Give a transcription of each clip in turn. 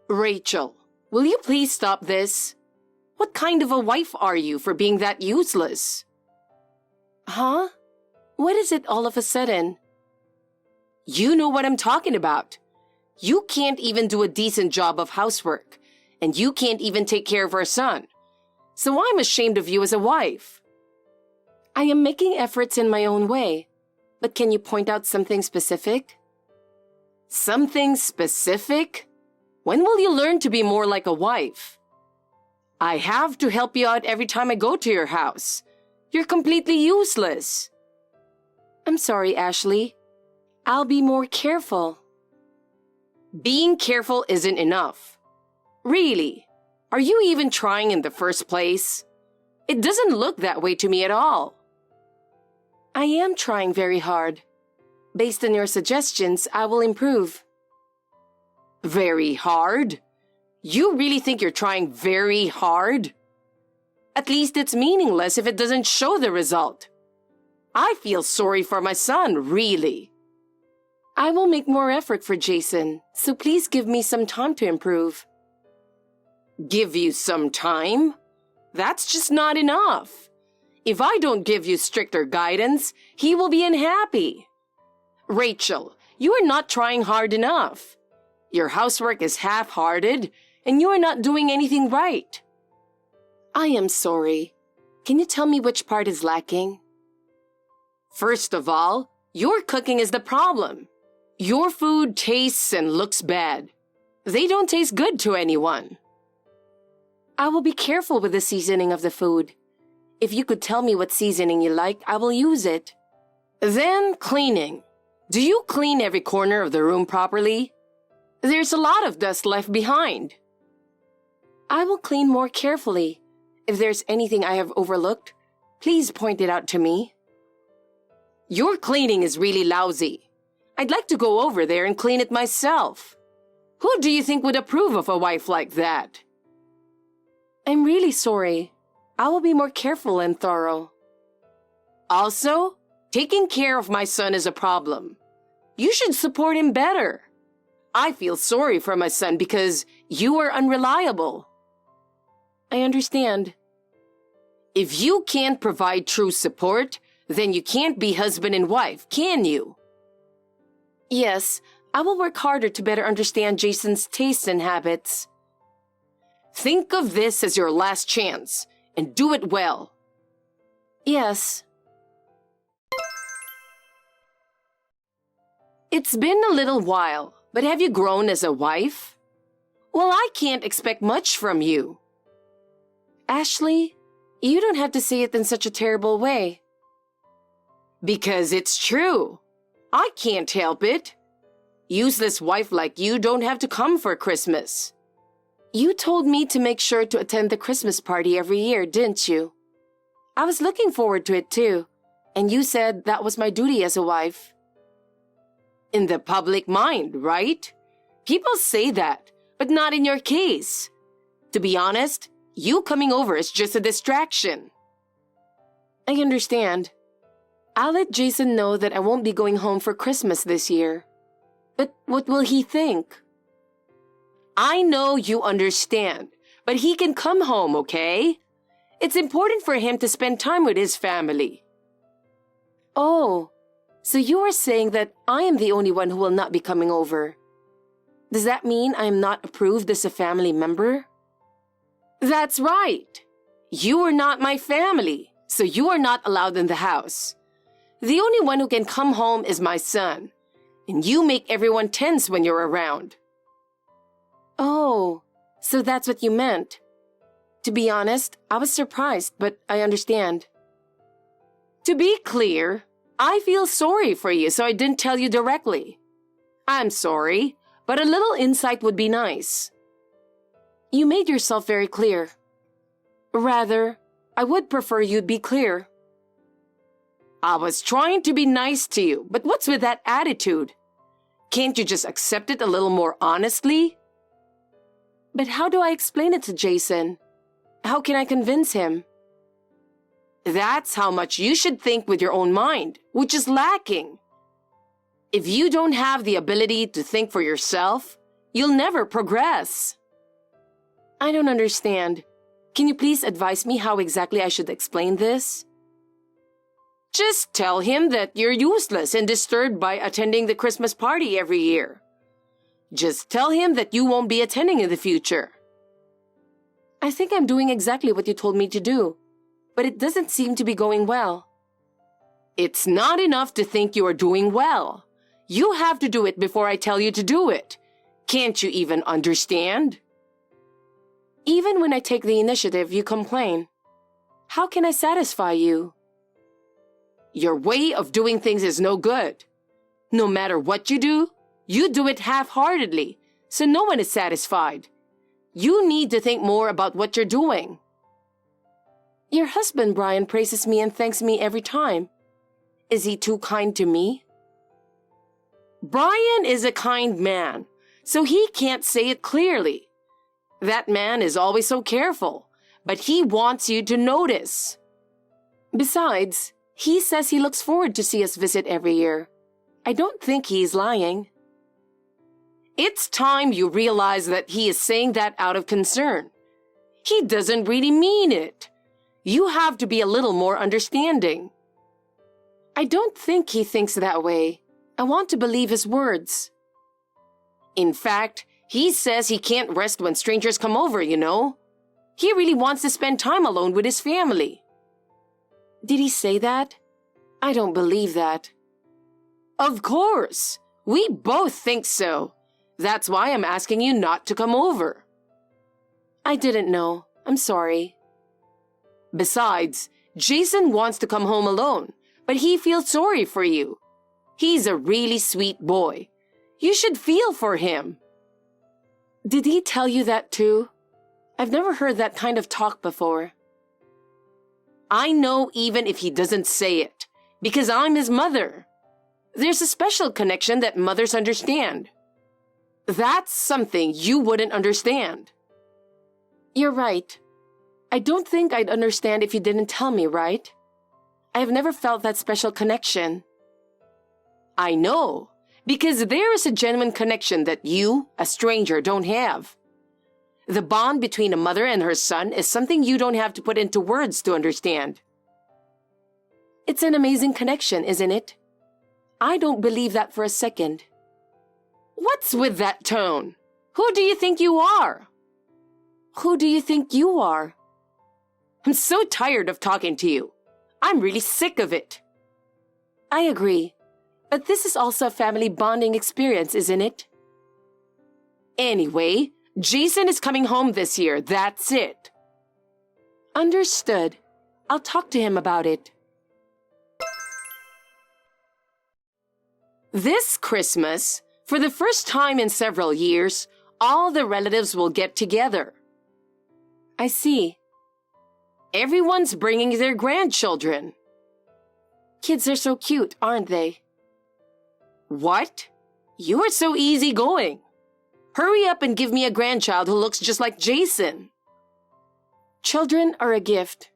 Rachel, will you please stop this? What kind of a wife are you for being that useless? Huh? What is it all of a sudden? You know what I'm talking about. You can't even do a decent job of housework, and you can't even take care of our son. So I'm ashamed of you as a wife. I am making efforts in my own way, but can you point out something specific? Something specific? When will you learn to be more like a wife? I have to help you out every time I go to your house. You're completely useless. I'm sorry, Ashley. I'll be more careful. Being careful isn't enough. Really, are you even trying in the first place? It doesn't look that way to me at all. I am trying very hard. Based on your suggestions, I will improve. Very hard? You really think you're trying very hard? At least it's meaningless if it doesn't show the result. I feel sorry for my son, really. I will make more effort for Jason, so please give me some time to improve. Give you some time? That's just not enough. If I don't give you stricter guidance, he will be unhappy. Rachel, you are not trying hard enough. Your housework is half-hearted, and you are not doing anything right. I am sorry. Can you tell me which part is lacking? First of all, your cooking is the problem. Your food tastes and looks bad. They don't taste good to anyone. I will be careful with the seasoning of the food. If you could tell me what seasoning you like, I will use it. Then cleaning. Do you clean every corner of the room properly? There's a lot of dust left behind. I will clean more carefully. If there's anything I have overlooked, please point it out to me. Your cleaning is really lousy. I'd like to go over there and clean it myself. Who do you think would approve of a wife like that? I'm really sorry. I will be more careful and thorough. Also, taking care of my son is a problem. You should support him better. I feel sorry for my son because you are unreliable. I understand. If you can't provide true support, then you can't be husband and wife, can you? Yes, I will work harder to better understand Jason's tastes and habits. Think of this as your last chance, and do it well. Yes. It's been a little while, but have you grown as a wife? Well, I can't expect much from you. Ashley, you don't have to say it in such a terrible way. Because it's true. I can't help it. Useless wife like you don't have to come for Christmas. You told me to make sure to attend the Christmas party every year, didn't you? I was looking forward to it too, and you said that was my duty as a wife. In the public mind, right? People say that, but not in your case. To be honest, you coming over is just a distraction. I understand. I'll let Jason know that I won't be going home for Christmas this year. But what will he think? I know you understand, but he can come home, okay? It's important for him to spend time with his family. Oh, so you are saying that I am the only one who will not be coming over. Does that mean I am not approved as a family member? That's right. You are not my family, so you are not allowed in the house. The only one who can come home is my son, and you make everyone tense when you're around. Oh, so that's what you meant. To be honest, I was surprised, but I understand. To be clear, I feel sorry for you, so I didn't tell you directly. I'm sorry, but a little insight would be nice. You made yourself very clear. Rather, I would prefer you'd be clear. I was trying to be nice to you, but what's with that attitude? Can't you just accept it a little more honestly? But how do I explain it to Jason? How can I convince him? That's how much you should think with your own mind, which is lacking. If you don't have the ability to think for yourself, you'll never progress. I don't understand. Can you please advise me how exactly I should explain this? Just tell him that you're useless and disturbed by attending the Christmas party every year. Just tell him that you won't be attending in the future. I think I'm doing exactly what you told me to do, but it doesn't seem to be going well. It's not enough to think you are doing well. You have to do it before I tell you to do it. Can't you even understand? Even when I take the initiative, you complain. How can I satisfy you? Your way of doing things is no good. No matter what you do it half-heartedly, so no one is satisfied. You need to think more about what you're doing. Your husband, Brian, praises me and thanks me every time. Is he too kind to me? Brian is a kind man, so he can't say it clearly. That man is always so careful, but he wants you to notice. Besides, he says he looks forward to see us visit every year. I don't think he's lying. It's time you realize that he is saying that out of concern. He doesn't really mean it. You have to be a little more understanding. I don't think he thinks that way. I want to believe his words. In fact, he says he can't rest when strangers come over, you know. He really wants to spend time alone with his family. Did he say that? I don't believe that. Of course. We both think so. That's why I'm asking you not to come over. I didn't know. I'm sorry. Besides, Jason wants to come home alone, but he feels sorry for you. He's a really sweet boy. You should feel for him. Did he tell you that too? I've never heard that kind of talk before. I know even if he doesn't say it, because I'm his mother. There's a special connection that mothers understand. That's something you wouldn't understand. You're right. I don't think I'd understand if you didn't tell me, right? I have never felt that special connection. I know, because there is a genuine connection that you, a stranger, don't have. The bond between a mother and her son is something you don't have to put into words to understand. It's an amazing connection, isn't it? I don't believe that for a second. What's with that tone? Who do you think you are? Who do you think you are? I'm so tired of talking to you. I'm really sick of it. I agree. But this is also a family bonding experience, isn't it? Anyway, Jason is coming home this year. That's it. Understood. I'll talk to him about it. This Christmas, for the first time in several years, all the relatives will get together. I see. Everyone's bringing their grandchildren. Kids are so cute, aren't they? What? You are so easygoing. Hurry up and give me a grandchild who looks just like Jason. Children are a gift.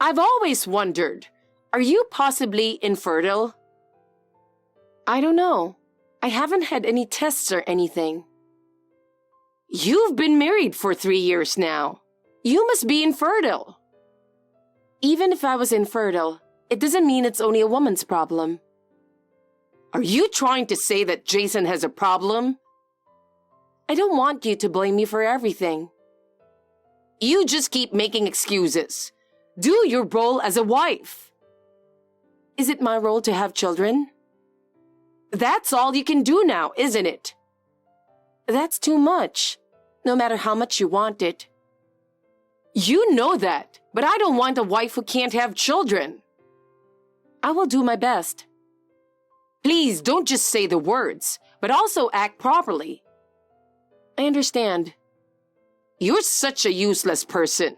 I've always wondered, are you possibly infertile? I don't know. I haven't had any tests or anything. You've been married for 3 years now. You must be infertile. Even if I was infertile, it doesn't mean it's only a woman's problem. Are you trying to say that Jason has a problem? I don't want you to blame me for everything. You just keep making excuses. Do your role as a wife. Is it my role to have children? That's all you can do now, isn't it? That's too much, no matter how much you want it. You know that, but I don't want a wife who can't have children. I will do my best. Please don't just say the words, but also act properly. I understand. You're such a useless person.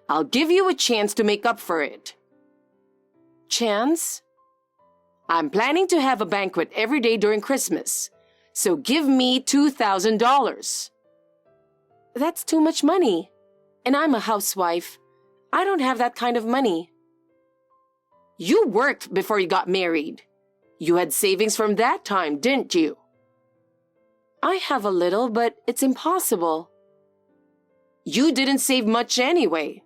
I'll give you a chance to make up for it. Chance? I'm planning to have a banquet every day during Christmas, so give me $2,000. That's too much money, and I'm a housewife. I don't have that kind of money. You worked before you got married. You had savings from that time, didn't you? I have a little, but it's impossible. You didn't save much anyway.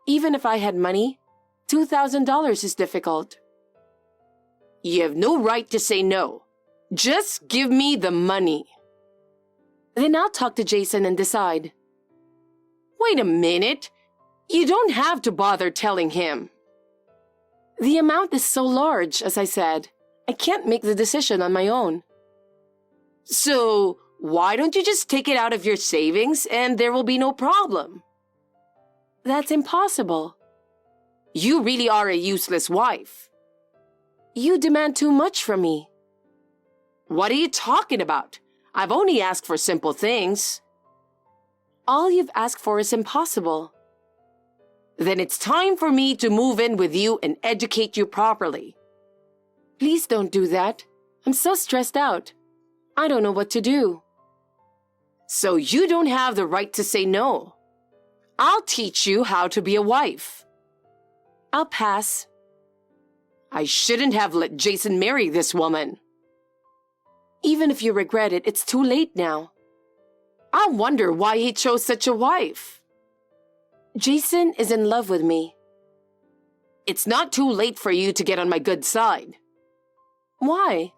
Even if I had money, $2,000 is difficult. You have no right to say no. Just give me the money. Then I'll talk to Jason and decide. Wait a minute. You don't have to bother telling him. The amount is so large, as I said. I can't make the decision on my own. So, why don't you just take it out of your savings and there will be no problem? That's impossible. You really are a useless wife. You demand too much from me. What are you talking about? I've only asked for simple things. All you've asked for is impossible. Then it's time for me to move in with you and educate you properly. Please don't do that. I'm so stressed out. I don't know what to do. So you don't have the right to say no. I'll teach you how to be a wife. I'll pass. I shouldn't have let Jason marry this woman. Even if you regret it, it's too late now. I wonder why he chose such a wife. Jason is in love with me. It's not too late for you to get on my good side. Why?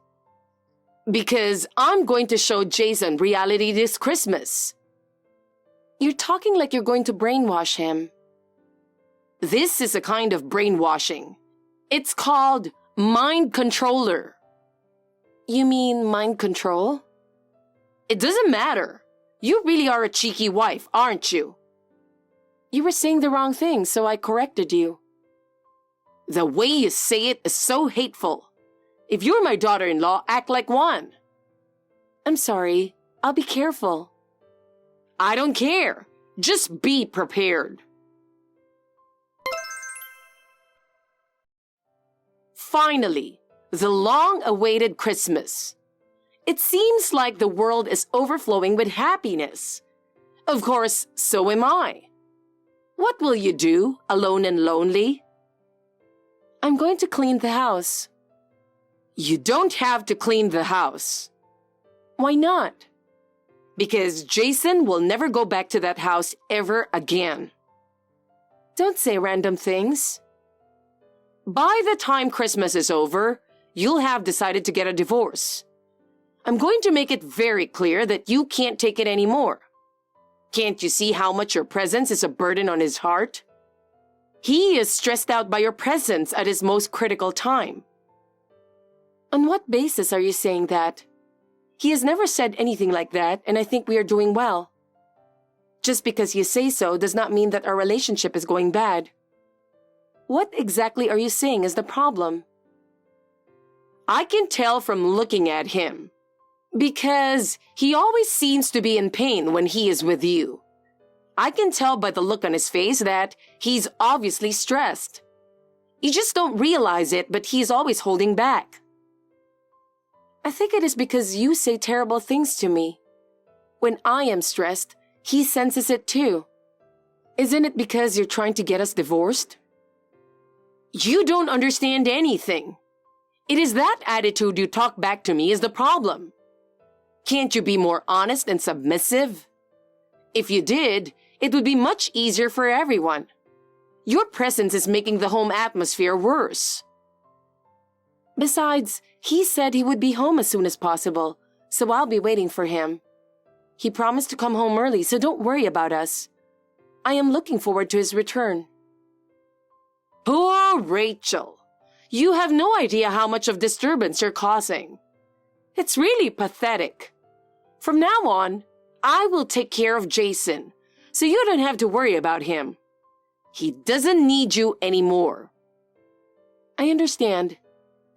Because I'm going to show Jason reality this Christmas. You're talking like you're going to brainwash him. This is a kind of brainwashing. It's called mind controller. You mean mind control? It doesn't matter. You really are a cheeky wife, aren't you? You were saying the wrong thing, so I corrected you. The way you say it is so hateful. If you're my daughter-in-law, act like one. I'm sorry. I'll be careful. I don't care. Just be prepared. Finally, the long-awaited Christmas. It seems like the world is overflowing with happiness. Of course, so am I. What will you do, alone and lonely? I'm going to clean the house. You don't have to clean the house. Why not? Because Jason will never go back to that house ever again. Don't say random things. By the time Christmas is over, you'll have decided to get a divorce. I'm going to make it very clear that you can't take it anymore. Can't you see how much your presence is a burden on his heart? He is stressed out by your presence at his most critical time. On what basis are you saying that? He has never said anything like that, and I think we are doing well. Just because you say so does not mean that our relationship is going bad. What exactly are you saying is the problem? I can tell from looking at him. Because he always seems to be in pain when he is with you. I can tell by the look on his face that he's obviously stressed. You just don't realize it, but he's always holding back. I think it is because you say terrible things to me. When I am stressed, he senses it too. Isn't it because you're trying to get us divorced? You don't understand anything. It is that attitude you talk back to me is the problem. Can't you be more honest and submissive? If you did, it would be much easier for everyone. Your presence is making the home atmosphere worse. Besides, he said he would be home as soon as possible, so I'll be waiting for him. He promised to come home early, so don't worry about us. I am looking forward to his return. Poor Rachel. You have no idea how much of disturbance you're causing. It's really pathetic. From now on, I will take care of Jason, so you don't have to worry about him. He doesn't need you anymore. I understand.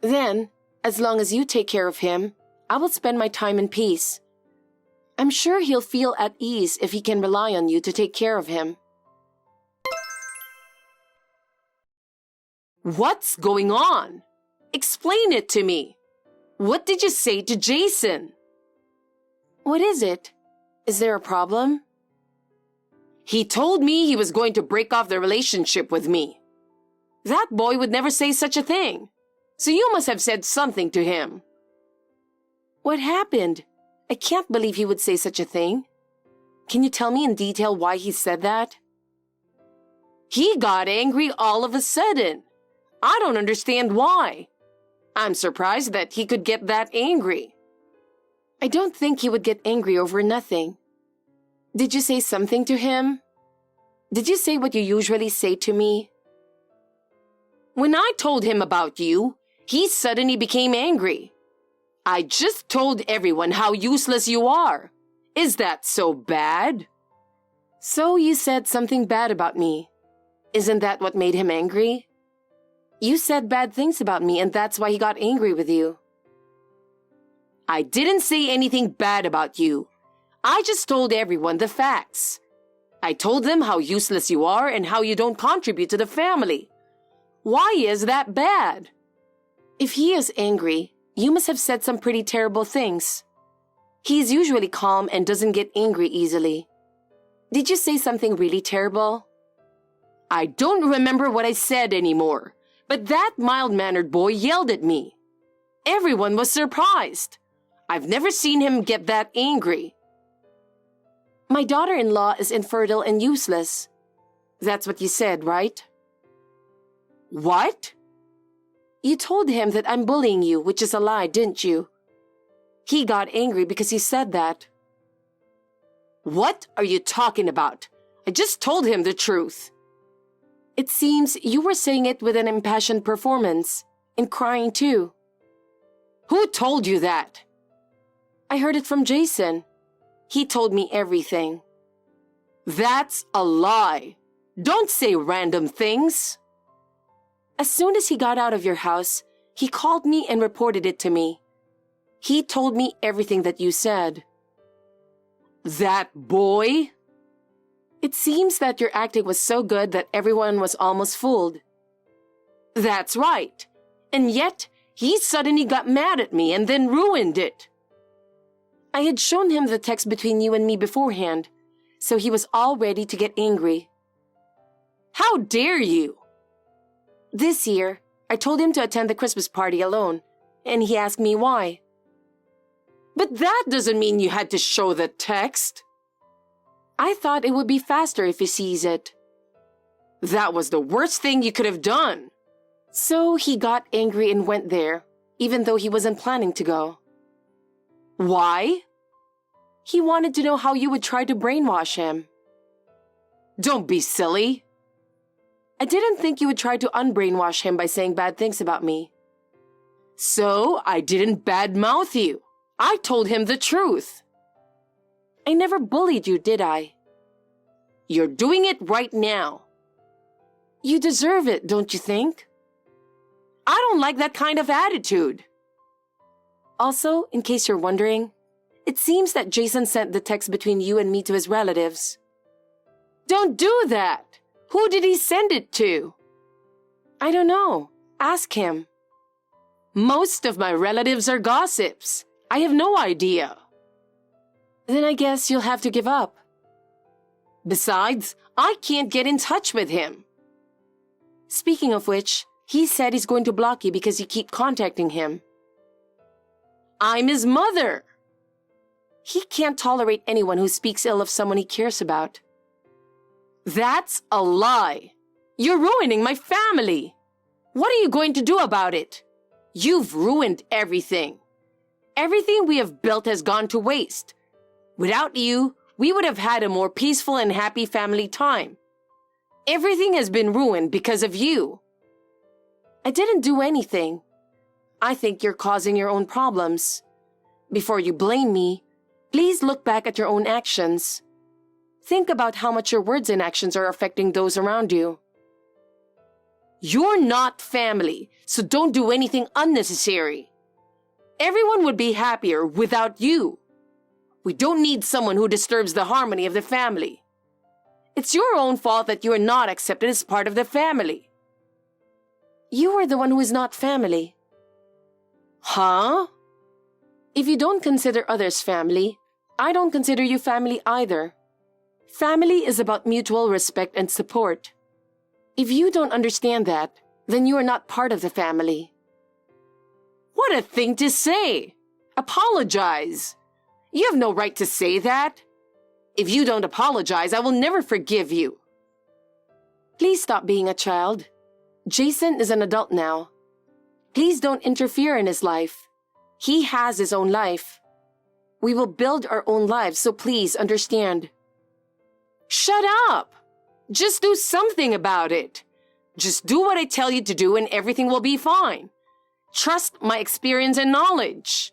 Then, as long as you take care of him, I will spend my time in peace. I'm sure he'll feel at ease if he can rely on you to take care of him. What's going on? Explain it to me. What did you say to Jason? What is it? Is there a problem? He told me he was going to break off the relationship with me. That boy would never say such a thing. So you must have said something to him. What happened? I can't believe he would say such a thing. Can you tell me in detail why he said that? He got angry all of a sudden. I don't understand why. I'm surprised that he could get that angry. I don't think he would get angry over nothing. Did you say something to him? Did you say what you usually say to me? When I told him about you, he suddenly became angry. I just told everyone how useless you are. Is that so bad? So you said something bad about me. Isn't that what made him angry? You said bad things about me and that's why he got angry with you. I didn't say anything bad about you. I just told everyone the facts. I told them how useless you are and how you don't contribute to the family. Why is that bad? If he is angry, you must have said some pretty terrible things. He is usually calm and doesn't get angry easily. Did you say something really terrible? I don't remember what I said anymore, but that mild-mannered boy yelled at me. Everyone was surprised. I've never seen him get that angry. My daughter-in-law is infertile and useless. That's what you said, right? What? You told him that I'm bullying you, which is a lie, didn't you? He got angry because you said that. What are you talking about? I just told him the truth. It seems you were saying it with an impassioned performance, and crying too. Who told you that? I heard it from Jason. He told me everything. That's a lie. Don't say random things. As soon as he got out of your house, he called me and reported it to me. He told me everything that you said. That boy? It seems that your acting was so good that everyone was almost fooled. That's right. And yet, he suddenly got mad at me and then ruined it. I had shown him the text between you and me beforehand, so he was all ready to get angry. How dare you? This year, I told him to attend the Christmas party alone, and he asked me why. But that doesn't mean you had to show the text. I thought it would be faster if he sees it. That was the worst thing you could have done. So he got angry and went there, even though he wasn't planning to go. Why? He wanted to know how you would try to brainwash him. Don't be silly. I didn't think you would try to unbrainwash him by saying bad things about me. So I didn't badmouth you. I told him the truth. I never bullied you, did I? You're doing it right now. You deserve it, don't you think? I don't like that kind of attitude. Also, in case you're wondering, it seems that Jason sent the text between you and me to his relatives. Don't do that! Who did he send it to? I don't know. Ask him. Most of my relatives are gossips. I have no idea. Then I guess you'll have to give up. Besides, I can't get in touch with him. Speaking of which, he said he's going to block you because you keep contacting him. I'm his mother. He can't tolerate anyone who speaks ill of someone he cares about. That's a lie. You're ruining my family. What are you going to do about it? You've ruined everything. Everything we have built has gone to waste. Without you, we would have had a more peaceful and happy family time. Everything has been ruined because of you. I didn't do anything. I think you're causing your own problems. Before you blame me, please look back at your own actions. Think about how much your words and actions are affecting those around you. You're not family, so don't do anything unnecessary. Everyone would be happier without you. We don't need someone who disturbs the harmony of the family. It's your own fault that you are not accepted as part of the family. You are the one who is not family. Huh? If you don't consider others family, I don't consider you family either. Family is about mutual respect and support. If you don't understand that, then you are not part of the family. What a thing to say! Apologize! You have no right to say that. If you don't apologize, I will never forgive you. Please stop being a child. Jason is an adult now. Please don't interfere in his life. He has his own life. We will build our own lives, so please understand. Shut up! Just do something about it. Just do what I tell you to do and everything will be fine. Trust my experience and knowledge.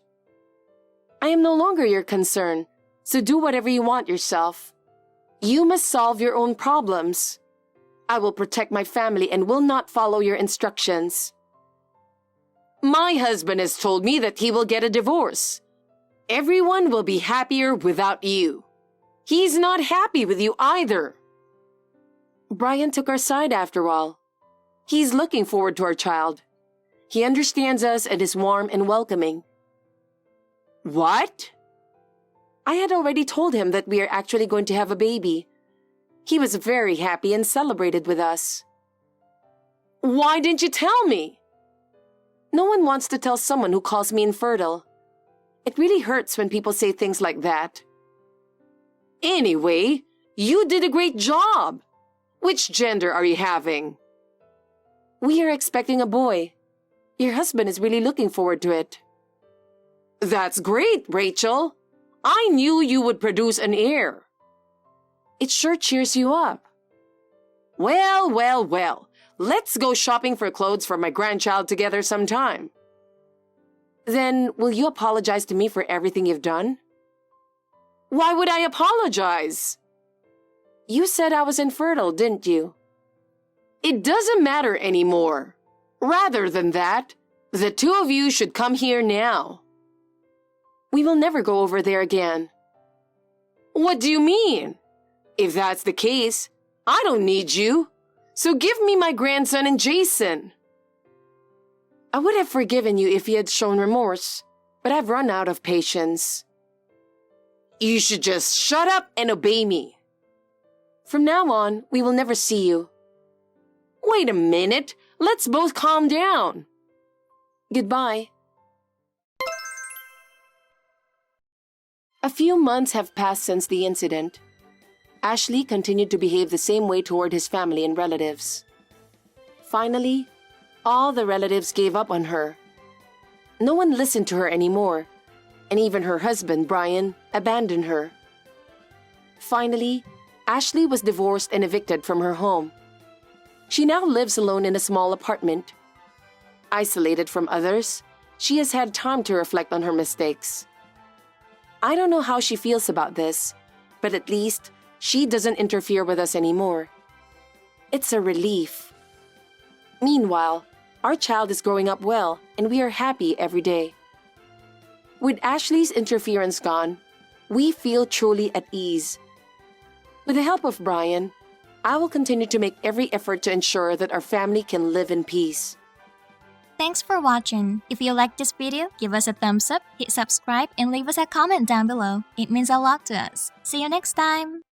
I am no longer your concern, so do whatever you want yourself. You must solve your own problems. I will protect my family and will not follow your instructions. My husband has told me that he will get a divorce. Everyone will be happier without you. He's not happy with you either. Brian took our side after all. He's looking forward to our child. He understands us and is warm and welcoming. What? I had already told him that we are actually going to have a baby. He was very happy and celebrated with us. Why didn't you tell me? No one wants to tell someone who calls me infertile. It really hurts when people say things like that. Anyway, you did a great job. Which gender are you having? We are expecting a boy. Your husband is really looking forward to it. That's great, Rachel. I knew you would produce an heir. It sure cheers you up. Well, well, well. Let's go shopping for clothes for my grandchild together sometime. Then, will you apologize to me for everything you've done? Why would I apologize? You said I was infertile, didn't you? It doesn't matter anymore. Rather than that, the two of you should come here now. We will never go over there again. What do you mean? If that's the case, I don't need you. So give me my grandson and Jason. I would have forgiven you if you had shown remorse, but I've run out of patience. You should just shut up and obey me. From now on, we will never see you. Wait a minute. Let's both calm down. Goodbye. A few months have passed since the incident. Ashley continued to behave the same way toward his family and relatives. Finally, all the relatives gave up on her. No one listened to her anymore, and even her husband, Brian, abandoned her. Finally, Ashley was divorced and evicted from her home. She now lives alone in a small apartment. Isolated from others, she has had time to reflect on her mistakes. I don't know how she feels about this, but at least she doesn't interfere with us anymore. It's a relief. Meanwhile, our child is growing up well, and we are happy every day. With Ashley's interference gone, we feel truly at ease. With the help of Brian, I will continue to make every effort to ensure that our family can live in peace. Thanks for watching. If you liked this video, give us a thumbs up, hit subscribe, and leave us a comment down below. It means a lot to us. See you next time!